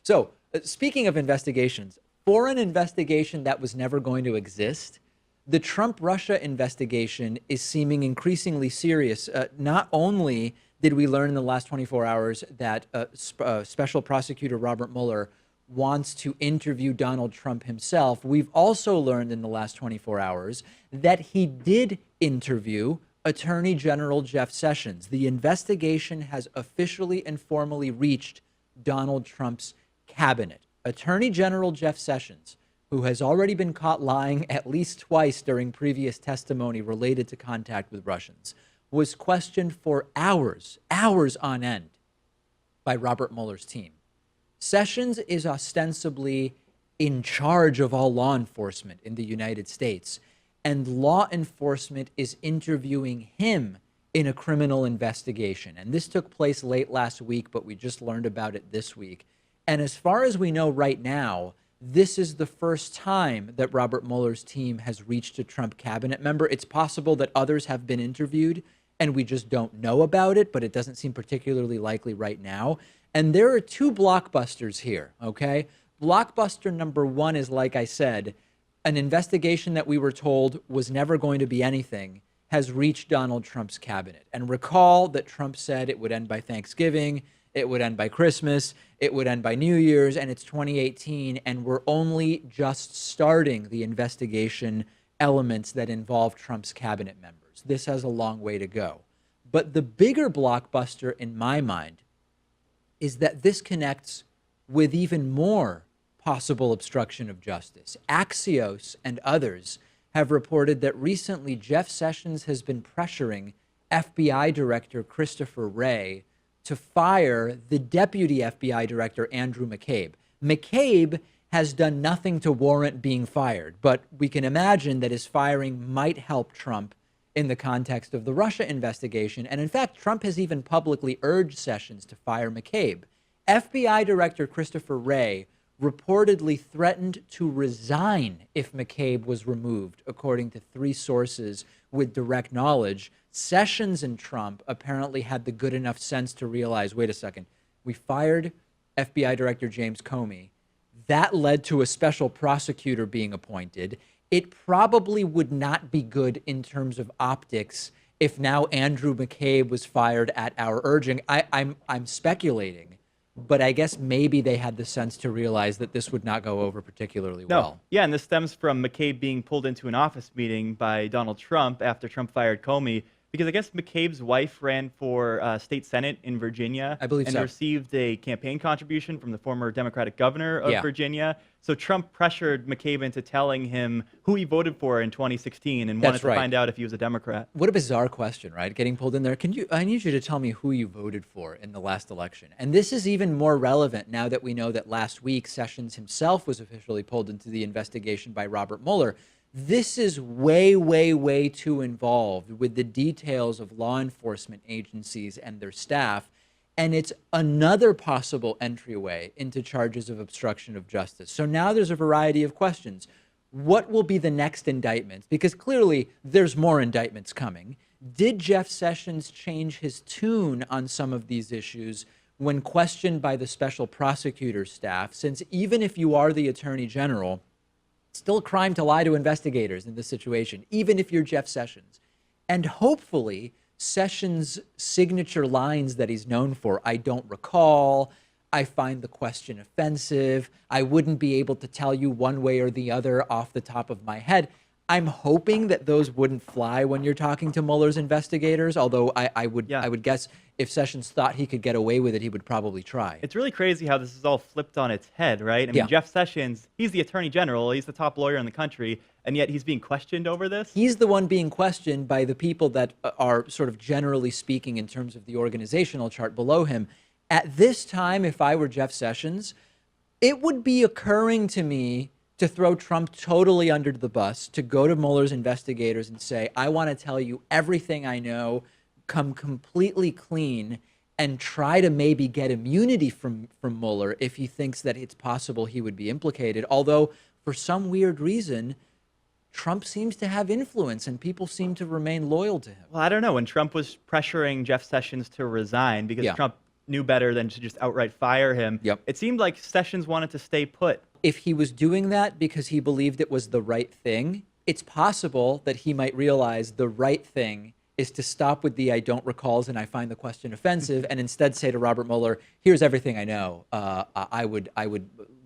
So, speaking of investigations, for an investigation that was never going to exist, the Trump-Russia investigation is seeming increasingly serious. Not only did we learn in the last 24 hours that Special Prosecutor Robert Mueller wants to interview Donald Trump himself, we've also learned in the last 24 hours that he did interview Attorney General Jeff Sessions. The investigation has officially and formally reached Donald Trump's cabinet. Attorney General Jeff Sessions, who has already been caught lying at least twice during previous testimony related to contact with Russians, was questioned for hours on end by Robert Mueller's team. Sessions is ostensibly in charge of all law enforcement in the United States, and law enforcement is interviewing him in a criminal investigation. And this took place late last week, but we just learned about it this week. And as far as we know right now, this is the first time that Robert Mueller's team has reached a Trump cabinet member. It's possible that others have been interviewed and we just don't know about it, but it doesn't seem particularly likely right now. And there are two blockbusters here, okay? Blockbuster number one is, like I said, an investigation that we were told was never going to be anything has reached Donald Trump's cabinet. And recall that Trump said it would end by Thanksgiving, it would end by Christmas, it would end by New Year's, and it's 2018, and we're only just starting the investigation elements that involve Trump's cabinet members. This has a long way to go. But the bigger blockbuster in my mind is that this connects with even more possible obstruction of justice. Axios and others have reported that recently Jeff Sessions has been pressuring FBI Director Christopher Wray to fire the deputy FBI Director, Andrew McCabe. McCabe has done nothing to warrant being fired, but we can imagine that his firing might help Trump in the context of the Russia investigation. And in fact, Trump has even publicly urged Sessions to fire McCabe. FBI Director Christopher Wray reportedly threatened to resign if McCabe was removed, according to three sources with direct knowledge. Sessions and Trump apparently had the good enough sense to realize, wait a second, we fired FBI Director James Comey. That led to a special prosecutor being appointed. It probably would not be good in terms of optics if now Andrew McCabe was fired at our urging. I'm speculating, but I guess maybe they had the sense to realize that this would not go over particularly well. Yeah, and this stems from McCabe being pulled into an office meeting by Donald Trump after Trump fired Comey, because I guess McCabe's wife ran for state senate in Virginia. I believe and so. Received a campaign contribution from the former Democratic governor of Virginia. So Trump pressured McCabe into telling him who he voted for in 2016 and wanted to find out if he was a Democrat. What a bizarre question, right? Getting pulled in there. I need you to tell me who you voted for in the last election. And this is even more relevant now that we know that last week Sessions himself was officially pulled into the investigation by Robert Mueller. This is way, way, way too involved with the details of law enforcement agencies and their staff. And it's another possible entryway into charges of obstruction of justice. So now there's a variety of questions. What will be the next indictments? Because clearly there's more indictments coming. Did Jeff Sessions change his tune on some of these issues when questioned by the special prosecutor's staff? Since even if you are the attorney general, it's still a crime to lie to investigators in this situation, even if you're Jeff Sessions. And hopefully Sessions' signature lines that he's known for, I don't recall, I find the question offensive, I wouldn't be able to tell you one way or the other off the top of my head. I'm hoping that those wouldn't fly when you're talking to Mueller's investigators, although I would guess if Sessions thought he could get away with it, he would probably try. It's really crazy how this is all flipped on its head, right? I mean, Jeff Sessions, he's the attorney general, he's the top lawyer in the country, and yet he's being questioned over this? He's the one being questioned by the people that are sort of generally speaking in terms of the organizational chart below him. At this time, if I were Jeff Sessions, it would be occurring to me to throw Trump totally under the bus, to go to Mueller's investigators and say, I want to tell you everything I know, come completely clean, and try to maybe get immunity from Mueller if he thinks that it's possible he would be implicated. Although, for some weird reason, Trump seems to have influence and people seem to remain loyal to him. Well, I don't know. When Trump was pressuring Jeff Sessions to resign because Trump knew better than to just outright fire him. Yep. It seemed like Sessions wanted to stay put. If he was doing that because he believed it was the right thing, it's possible that he might realize the right thing is to stop with the "I don't recalls" and "I find the question offensive," and instead say to Robert Mueller, "Here's everything I know. I would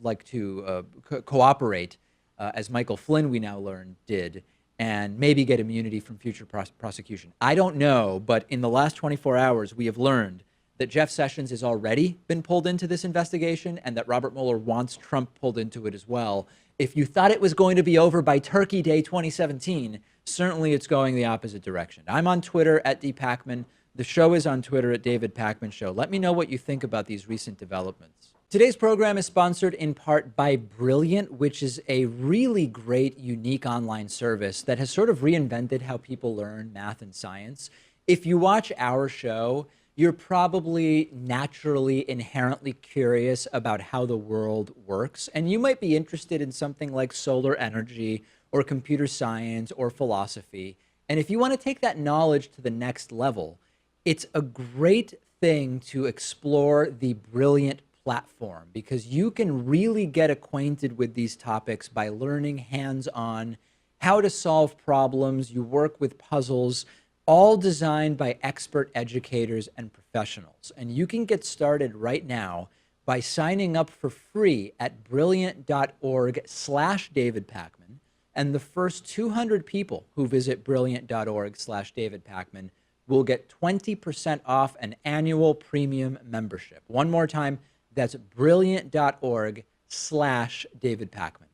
like to cooperate," as Michael Flynn, we now learn, did, and maybe get immunity from future prosecution. I don't know, but in the last 24 hours, we have learned that Jeff Sessions has already been pulled into this investigation and that Robert Mueller wants Trump pulled into it as well. If you thought it was going to be over by Turkey Day 2017, certainly it's going the opposite direction. I'm on Twitter at @DPakman. The show is on Twitter at David Pakman Show. Let me know what you think about these recent developments. Today's program is sponsored in part by Brilliant, which is a really great, unique online service that has sort of reinvented how people learn math and science. If you watch our show, you're probably naturally inherently curious about how the world works, and you might be interested in something like solar energy or computer science or philosophy. And if you want to take that knowledge to the next level, it's a great thing to explore the Brilliant platform, because you can really get acquainted with these topics by learning hands-on how to solve problems. You work with puzzles, all designed by expert educators and professionals. And you can get started right now by signing up for free at brilliant.org/David Pakman. And the first 200 people who visit brilliant.org/David Pakman will get 20% off an annual premium membership. One more time, that's brilliant.org/David Pakman.